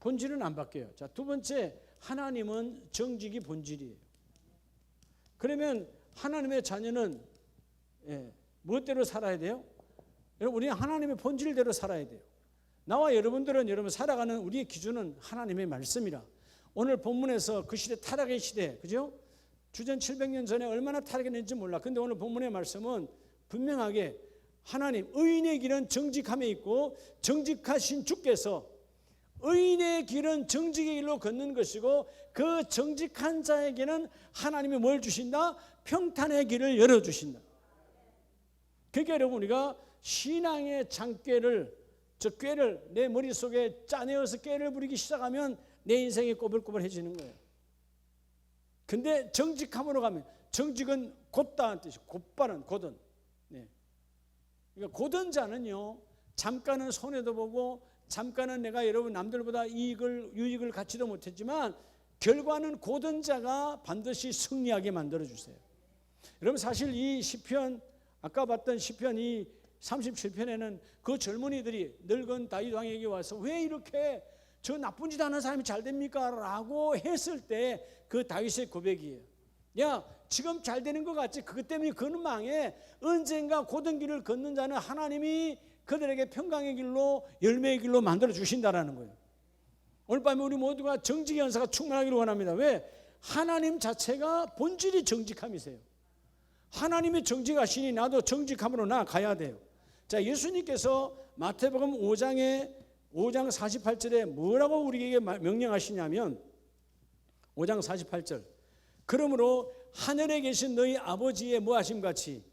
A: 본질은 안 바뀌어요. 자, 두 번째, 하나님은 정직이 본질이에요. 그러면 하나님의 자녀는 무엇대로 살아야 돼요? 여러분, 우리는 하나님의 본질대로 살아야 돼요. 나와 여러분들은 여러분 살아가는 우리의 기준은 하나님의 말씀이라. 오늘 본문에서 그 시대, 타락의 시대, 그죠? 주전 700년 전에 얼마나 타락했는지 몰라. 근데 오늘 본문의 말씀은 분명하게 하나님, 의인의 길은 정직함에 있고 정직하신 주께서 의인의 길은 정직의 길로 걷는 것이고 그 정직한 자에게는 하나님이 뭘 주신다? 평탄의 길을 열어주신다. 그러니까 여러분, 우리가 신앙의 장꾀를, 저 꾀를 내 머릿속에 짜내어서 꾀를 부리기 시작하면 내 인생이 꼬불꼬불해지는 거예요. 근데 정직함으로 가면, 정직은 곧다는 뜻이고 곧바른, 곧은. 그러니까 곧은 자는요, 잠깐은 손해도 보고 잠깐은 내가 여러분 남들보다 유익을 갖지도 못했지만 결과는 곧은 자가 반드시 승리하게 만들어 주세요. 여러분, 사실 이 시편, 아까 봤던 시편 이 37편에는 그 젊은이들이 늙은 다윗 왕에게 와서 왜 이렇게 저 나쁜 짓 하는 사람이 잘 됩니까? 라고 했을 때 그 다윗의 고백이에요. 야, 지금 잘 되는 것 같지? 그것 때문에 그는 망해. 언젠가 곧은 길을 걷는 자는 하나님이 그들에게 평강의 길로, 열매의 길로 만들어 주신다라는 거예요. 오늘 밤에 우리 모두가 정직의 은사가 충만하기를 원합니다. 왜? 하나님 자체가 본질이 정직함이세요. 하나님이 정직하시니 나도 정직함으로 나아가야 돼요. 자, 예수님께서 마태복음 5장 48절에 뭐라고 우리에게 명령하시냐면 5장 48절, 그러므로 하늘에 계신 너희 아버지의 뭐하심 같이,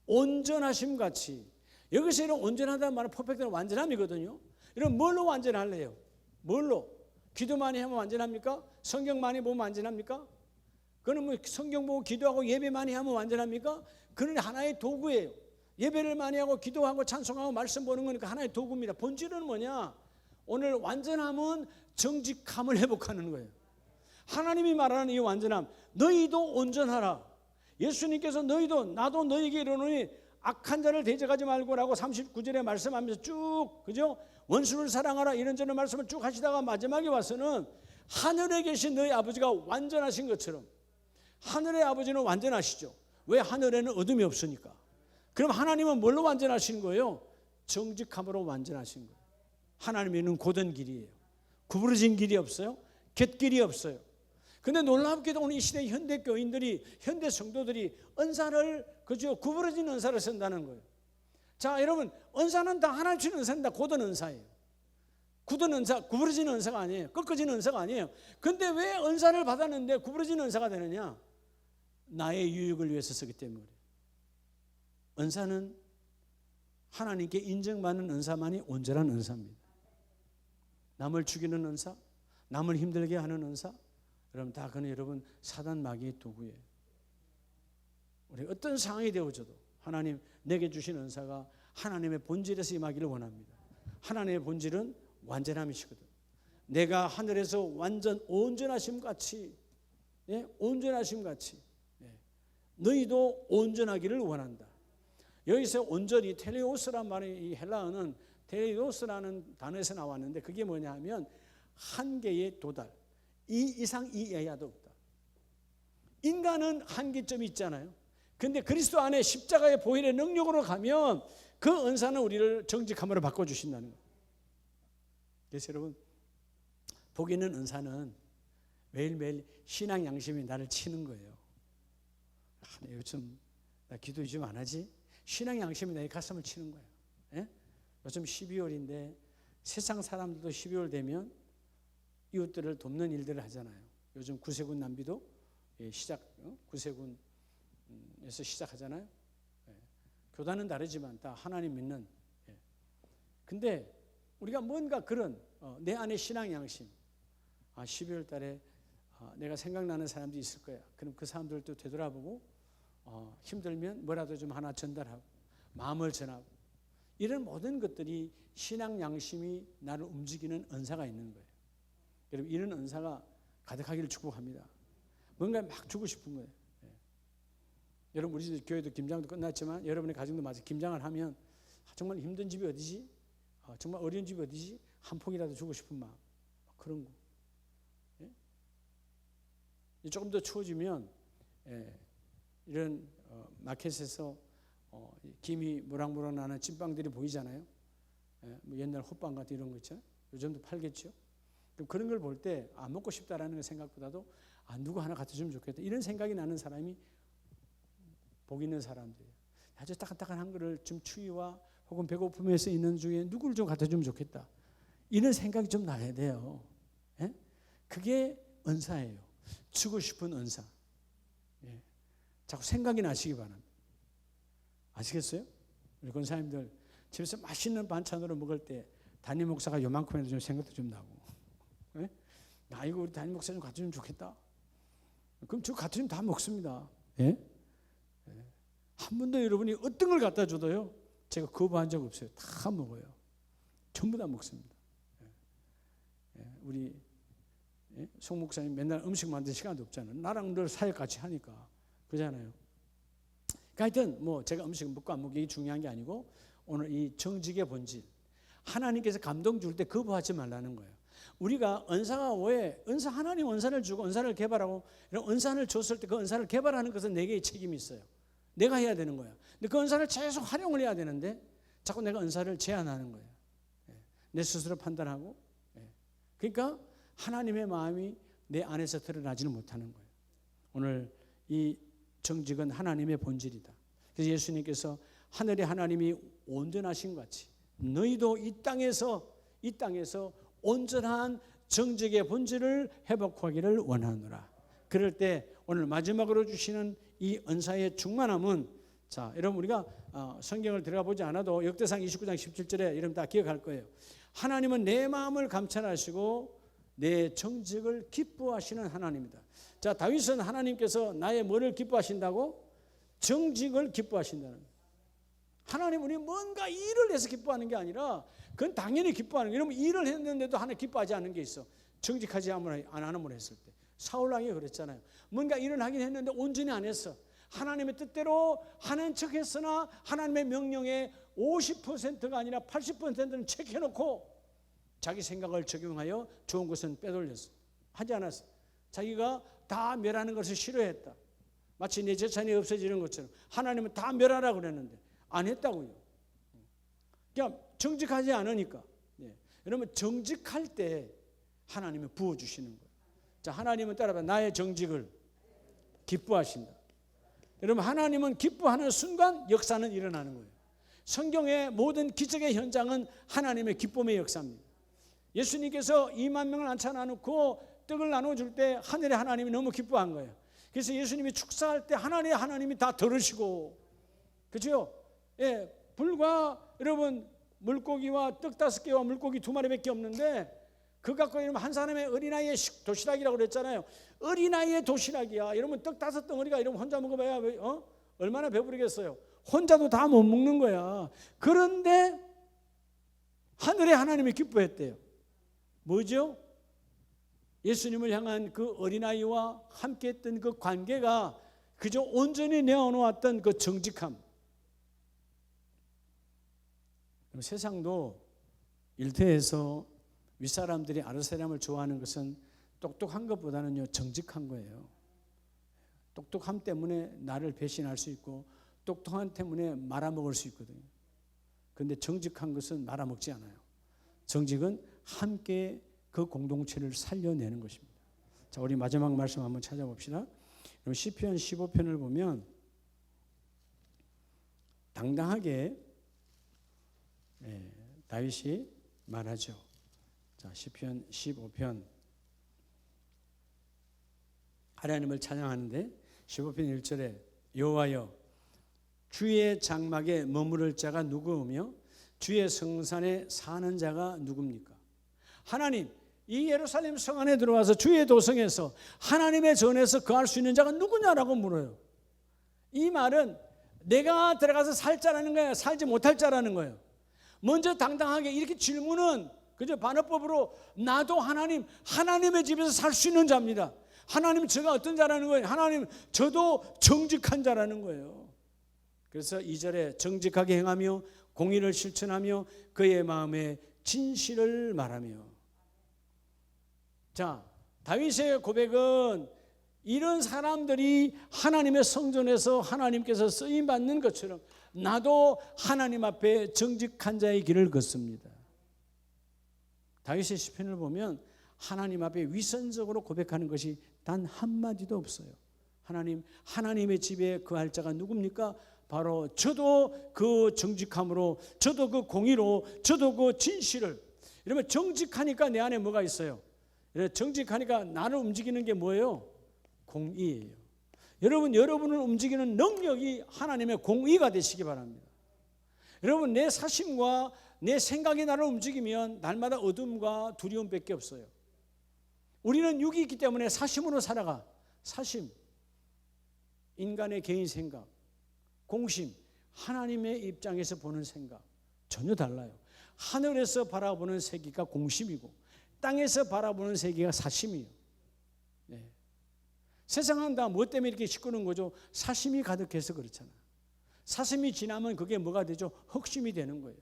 A: 온전하심 같이. 여기서 이런 온전하다는 말은 퍼펙트는 완전함이거든요. 이런 뭘로 완전할래요? 뭘로? 기도 많이 하면 완전합니까? 성경 많이 보면 완전합니까? 그는 뭐 성경 보고 기도하고 예배 많이 하면 완전합니까? 그는 하나의 도구예요. 예배를 많이 하고 기도하고 찬송하고 말씀 보는 거니까 하나의 도구입니다. 본질은 뭐냐? 오늘 완전함은 정직함을 회복하는 거예요. 하나님이 말하는 이 완전함, 너희도 온전하라. 예수님께서 너희도 나도 너희에게 이르노니 악한 자를 대적하지 말고라고 39절에 말씀하면서 쭉, 그죠? 원수를 사랑하라 이런저런 말씀을 쭉 하시다가 마지막에 와서는 하늘에 계신 너희 아버지가 완전하신 것처럼, 하늘의 아버지는 완전하시죠. 왜? 하늘에는 어둠이 없으니까. 그럼 하나님은 뭘로 완전하신 거예요? 정직함으로 완전하신 거예요. 하나님에는 곧은 길이에요. 구부러진 길이 없어요. 갯길이 없어요. 근데 놀랍게도 오늘 이 시대 현대 교인들이, 현대 성도들이 은사를, 그죠? 구부러진 은사를 쓴다는 거예요. 자, 여러분, 은사는 다 하나님 주신 은사입니다. 곧은 은사예요. 굳은 은사, 구부러진 은사가 아니에요. 꺾어진 은사가 아니에요. 근데 왜 은사를 받았는데 구부러진 은사가 되느냐? 나의 유익을 위해서 쓰기 때문에 그래요. 은사는 하나님께 인정받는 은사만이 온전한 은사입니다. 남을 죽이는 은사, 남을 힘들게 하는 은사, 여러분 다 그는 여러분 사단 마귀의 도구예요. 우리 어떤 상황이 되어져도 하나님 내게 주신 은사가 하나님의 본질에서 임하기를 원합니다. 하나님의 본질은 완전함이시거든. 내가 하늘에서 완전 온전하심 같이, 온전하심 같이, 너희도 온전하기를 원한다. 여기서 온전히 텔레오스란 말이, 이 헬라어는 텔레오스라는 단어에서 나왔는데 그게 뭐냐 하면 한계에 도달, 이 이상 이 이하도 없다. 인간은 한계점이 있잖아요. 근데 그리스도 안에 십자가의 보혈의 능력으로 가면 그 은사는 우리를 정직함으로 바꿔주신다는 거예요. 그래서 여러분, 복 있는 은사는 매일매일 신앙 양심이 나를 치는 거예요. 요즘 나 기도 좀 안 하지? 신앙 양심이 내 가슴을 치는 거예요. 예? 요즘 12월인데 세상 사람들도 12월 되면 이웃들을 돕는 일들을 하잖아요. 요즘 구세군 남비도 구세군에서 시작하잖아요. 교단은 다르지만 다 하나님 믿는. 근데 우리가 뭔가 그런 내 안에 신앙 양심, 12월 달에 내가 생각나는 사람들이 있을 거야. 그럼 그 사람들도 되돌아보고 힘들면 뭐라도 좀 하나 전달하고 마음을 전하고, 이런 모든 것들이 신앙 양심이 나를 움직이는 은사가 있는 거예요. 여러분, 이런 은사가 가득하기를 축복합니다. 뭔가 막 주고 싶은 거예요. 여러분, 우리 교회도 김장도 끝났지만 여러분의 가정도 마찬가지. 김장을 하면 정말 힘든 집이 어디지? 정말 어려운 집이 어디지? 한 폭이라도 주고 싶은 마음, 그런 거. 예? 조금 더 추워지면 이런 마켓에서 김이 모락모락 나는 찐빵들이 보이잖아요. 뭐 옛날 호빵 같은 이런 거 있죠. 요즘도 팔겠죠. 그럼 그런 걸 볼 때 먹고 싶다라는 생각보다도 누구 하나 갖다 주면 좋겠다, 이런 생각이 나는 사람이 복 있는 사람들이에요. 아주 따끈따끈한 거를 좀 추위와 혹은 배고픔에서 있는 중에 누구를 좀 갖다 주면 좋겠다, 이런 생각이 좀 나야 돼요. 예? 그게 은사예요. 주고 싶은 은사. 예. 자꾸 생각이 나시기 바랍니다. 아시겠어요? 우리 권사님들 집에서 맛있는 반찬으로 먹을 때 담임 목사가 요만큼이라도 좀 생각도 좀 나고, 예? 이거 우리 담임 목사 좀 갖다 주면 좋겠다. 그럼 저 갖다 주면 다 먹습니다. 예? 예. 한 번도 여러분이 어떤 걸 갖다 줘도요, 제가 거부한 적 없어요. 다 먹어요. 전부 다 먹습니다. 예. 예. 우리 송 목사님 맨날 음식 만들 시간도 없잖아요. 나랑 늘 사역 같이 하니까 그러잖아요. 하여튼 뭐 제가 음식 먹고 안 먹기 중요한 게 아니고, 오늘 이 정직의 본질, 하나님께서 감동 줄 때 거부하지 말라는 거예요. 우리가 은사가 왜 하나님 은사를 주고 은사를 개발하고 이런 은사를 줬을 때 그 은사를 개발하는 것은 내게의 책임이 있어요. 내가 해야 되는 거야. 근데 그 은사를 계속 활용을 해야 되는데 자꾸 내가 은사를 제한하는 거예요. 내 스스로 판단하고. 그러니까 하나님의 마음이 내 안에서 드러나지는 못하는 거예요. 오늘 이 정직은 하나님의 본질이다. 그래서 예수님께서 하늘의 하나님이 온전하신 것 같이 너희도 이 땅에서 온전한 정직의 본질을 회복하기를 원하노라. 그럴 때 오늘 마지막으로 주시는 이 은사의 충만함은, 자, 여러분 우리가 성경을 들어가 보지 않아도 역대상 29장 17절에 여러분 다 기억할 거예요. 하나님은 내 마음을 감찰하시고 내 정직을 기뻐하시는 하나님이다. 자, 다윗은 하나님께서 나의 뭐를 기뻐하신다고? 정직을 기뻐하신다는 거예요. 하나님 우리 뭔가 일을 해서 기뻐하는 게 아니라 그건 당연히 기뻐하는 거예요. 여러분 일을 했는데도 하나님 기뻐하지 않는 게 있어. 정직하지 안 함으로 했을 때. 사울왕이 그랬잖아요. 뭔가 일을 하긴 했는데 온전히 안 했어. 하나님의 뜻대로 하는 척 했으나 하나님의 명령에 50%가 아니라 80%는 체크해놓고 자기 생각을 적용하여 좋은 것은 빼돌렸어. 하지 않았어. 자기가 다 멸하는 것을 싫어했다. 마치 내 재산이 없어지는 것처럼 하나님은 다 멸하라고 그랬는데 안 했다고요. 그냥 정직하지 않으니까. 여러분 정직할 때 하나님은 부어주시는 거예요. 자, 하나님은 따라봐, 나의 정직을 기뻐하신다. 여러분 하나님은 기뻐하는 순간 역사는 일어나는 거예요. 성경의 모든 기적의 현장은 하나님의 기쁨의 역사입니다. 예수님께서 2만 명을 앉혀 놔놓고 떡을 나눠줄 때 하늘의 하나님이 너무 기뻐한 거예요. 그래서 예수님이 축사할 때 하나님이 다 들으시고, 그렇죠? 예, 불과 여러분 물고기와 떡 5개와 물고기 2마리밖에 없는데 그 갖고 여러분 한 사람의 어린아이의 도시락이라고 그랬잖아요. 어린아이의 도시락이야. 여러분 떡 5덩어리가 여러분 혼자 먹어봐야 얼마나 배부르겠어요. 혼자도 다 못 먹는 거야. 그런데 하늘의 하나님이 기뻐했대요. 뭐죠? 예수님을 향한 그 어린아이와 함께했던 그 관계가 그저 온전히 내어놓았던 그 정직함. 세상도 일터에서 윗사람들이 아랫사람을 좋아하는 것은 똑똑한 것보다는요 정직한 거예요. 똑똑함 때문에 나를 배신할 수 있고 똑똑함 때문에 말아먹을 수 있거든요. 그런데 정직한 것은 말아먹지 않아요. 정직은 함께 그 공동체를 살려내는 것입니다. 자, 우리 마지막 말씀 한번 찾아봅시다. 시편 15편을 보면 당당하게 다윗이 말하죠. 자, 시편 15편 하나님을 찬양하는데 15편 1절에 여호와여 주의 장막에 머무를 자가 누구며 주의 성산에 사는 자가 누굽니까? 하나님, 이 예루살렘 성 안에 들어와서 주의 도성에서 하나님의 전에서 거할 수 있는 자가 누구냐라고 물어요. 이 말은 내가 들어가서 살 자라는 거예요, 살지 못할 자라는 거예요. 먼저 당당하게 이렇게 질문은 그저 반어법으로 나도 하나님의 집에서 살 수 있는 자입니다. 하나님 제가 어떤 자라는 거예요? 하나님 저도 정직한 자라는 거예요. 그래서 2절에 정직하게 행하며 공의를 실천하며 그의 마음에 진실을 말하며. 자, 다윗의 고백은 이런 사람들이 하나님의 성전에서 하나님께서 쓰임받는 것처럼 나도 하나님 앞에 정직한 자의 길을 걷습니다. 다윗의 시편을 보면 하나님 앞에 위선적으로 고백하는 것이 단 한마디도 없어요. 하나님의 집에 거할 자가 누굽니까? 바로 저도 그 정직함으로, 저도 그 공의로, 저도 그 진실을. 이러면 정직하니까 내 안에 뭐가 있어요? 정직하니까 나를 움직이는 게 뭐예요? 공의예요. 여러분을 움직이는 능력이 하나님의 공의가 되시기 바랍니다. 여러분, 내 사심과 내 생각이 나를 움직이면 날마다 어둠과 두려움밖에 없어요. 우리는 육이 있기 때문에 사심으로 살아가. 사심, 인간의 개인 생각, 공심, 하나님의 입장에서 보는 생각 전혀 달라요. 하늘에서 바라보는 세계가 공심이고 땅에서 바라보는 세계가 사심이에요. 네. 세상은 다 뭐 때문에 이렇게 시끄러운 거죠? 사심이 가득해서 그렇잖아요. 사심이 지나면 그게 뭐가 되죠? 흑심이 되는 거예요.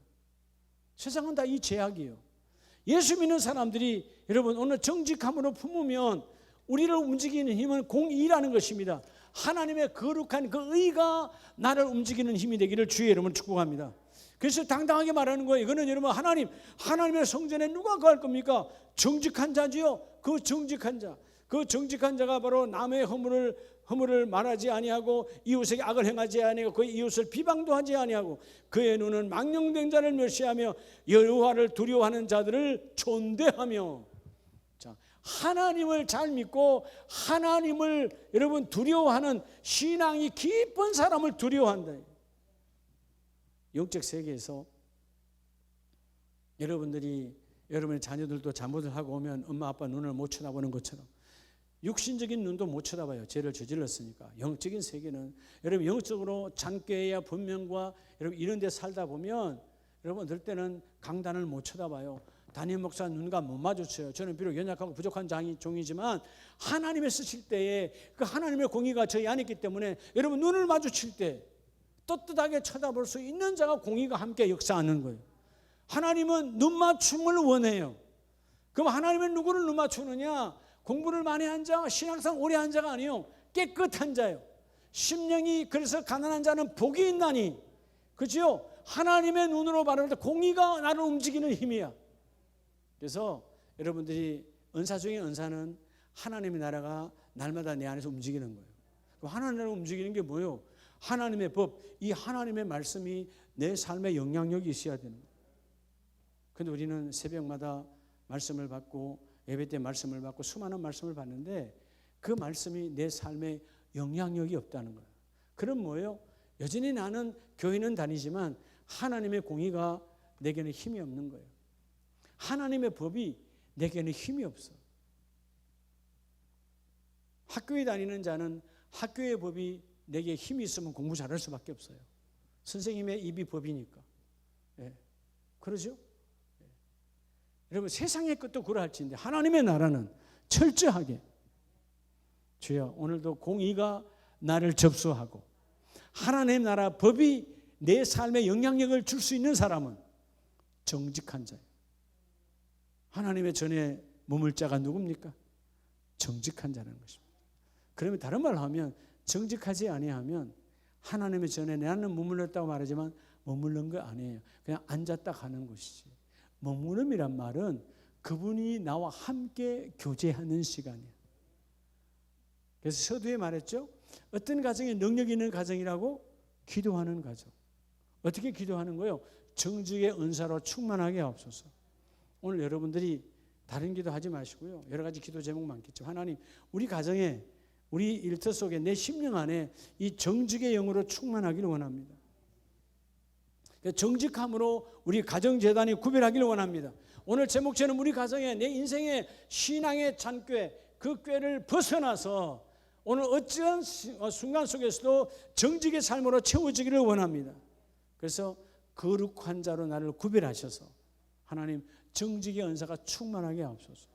A: 세상은 다 이 제약이에요. 예수 믿는 사람들이 여러분 오늘 정직함으로 품으면 우리를 움직이는 힘은 공의라는 것입니다. 하나님의 거룩한 그 의가 나를 움직이는 힘이 되기를 주의 이름으로 축복합니다. 그래서 당당하게 말하는 거예요. 이거는 여러분 하나님의 성전에 누가 거할 겁니까? 정직한 자지요. 그 정직한 자. 그 정직한 자가 바로 남의 허물을 말하지 아니하고 이웃에게 악을 행하지 아니하고 그의 이웃을 비방도 하지 아니하고 그의 눈은 망령된 자를 멸시하며 여호와를 두려워하는 자들을 존대하며. 자, 하나님을 잘 믿고 하나님을 여러분 두려워하는 신앙이 깊은 사람을 두려워한다. 영적 세계에서 여러분의 자녀들도 잘못을 하고 오면 엄마 아빠 눈을 못 쳐다보는 것처럼 육신적인 눈도 못 쳐다봐요. 죄를 저질렀으니까. 영적인 세계는 여러분 영적으로 잔꾀야 분명과 여러분 이런 데 살다 보면 여러분 어떨 때는 강단을 못 쳐다봐요. 담임 목사 눈과 못 마주쳐요. 저는 비록 연약하고 부족한 종이지만 하나님의 쓰실 때에 그 하나님의 공의가 저희 안에 있기 때문에 여러분 눈을 마주칠 때 떳떳하게 쳐다볼 수 있는 자가 공의가 함께 역사하는 거예요. 하나님은 눈 맞춤을 원해요. 그럼 하나님은 누구를 눈 맞추느냐? 공부를 많이 한 자, 신앙상 오래 한 자가 아니요, 깨끗한 자요. 심령이 그래서 가난한 자는 복이 있나니. 그렇죠? 하나님의 눈으로 바라볼 때 공의가 나를 움직이는 힘이야. 그래서 여러분들이 은사 중에 은사는 하나님의 나라가 날마다 내 안에서 움직이는 거예요. 하나님의 나라가 움직이는 게 뭐예요? 하나님의 법, 이 하나님의 말씀이 내 삶에 영향력이 있어야 되는 거예요. 그런데 우리는 새벽마다 말씀을 받고 예배 때 말씀을 받고 수많은 말씀을 받는데 그 말씀이 내 삶에 영향력이 없다는 거예요. 그럼 뭐예요? 여전히 나는 교회는 다니지만 하나님의 공의가 내게는 힘이 없는 거예요. 하나님의 법이 내게는 힘이 없어. 학교에 다니는 자는 학교의 법이 내게 힘이 있으면 공부 잘할 수밖에 없어요. 선생님의 입이 법이니까. 예. 그러죠? 여러분 세상의 것도 그러할지인데 하나님의 나라는 철저하게 주여 오늘도 공의가 나를 접수하고 하나님의 나라 법이 내 삶에 영향력을 줄 수 있는 사람은 정직한 자예요. 하나님의 전에 머물 자가 누굽니까? 정직한 자라는 것입니다. 그러면 다른 말로 하면 정직하지 아니하면 하나님의 전에 나는 머물렀다고 말하지만 머물른 거 아니에요. 그냥 앉았다 가는 것이지. 머무름이란 말은 그분이 나와 함께 교제하는 시간이에요. 그래서 서두에 말했죠. 어떤 가정이 능력 있는 가정이라고? 기도하는 가정. 어떻게 기도하는 거예요? 정직의 은사로 충만하게 하옵소서. 오늘 여러분들이 다른 기도 하지 마시고요. 여러 가지 기도 제목 많겠죠. 하나님, 우리 가정에 우리 일터 속에 내 심령 안에 이 정직의 영으로 충만하기를 원합니다. 정직함으로 우리 가정재단이 구별하기를 원합니다. 오늘 제목처럼 우리 가정에 내 인생의 신앙의 잔꾀 그 꾀를 벗어나서 오늘 어찌한 순간 속에서도 정직의 삶으로 채워지기를 원합니다. 그래서 거룩한 자로 나를 구별하셔서 하나님 정직의 은사가 충만하게 하옵소서.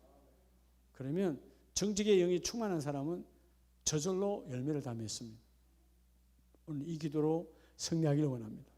A: 그러면 정직의 영이 충만한 사람은 저절로 열매를 다 맺습니다. 오늘 이 기도로 승리하기를 원합니다.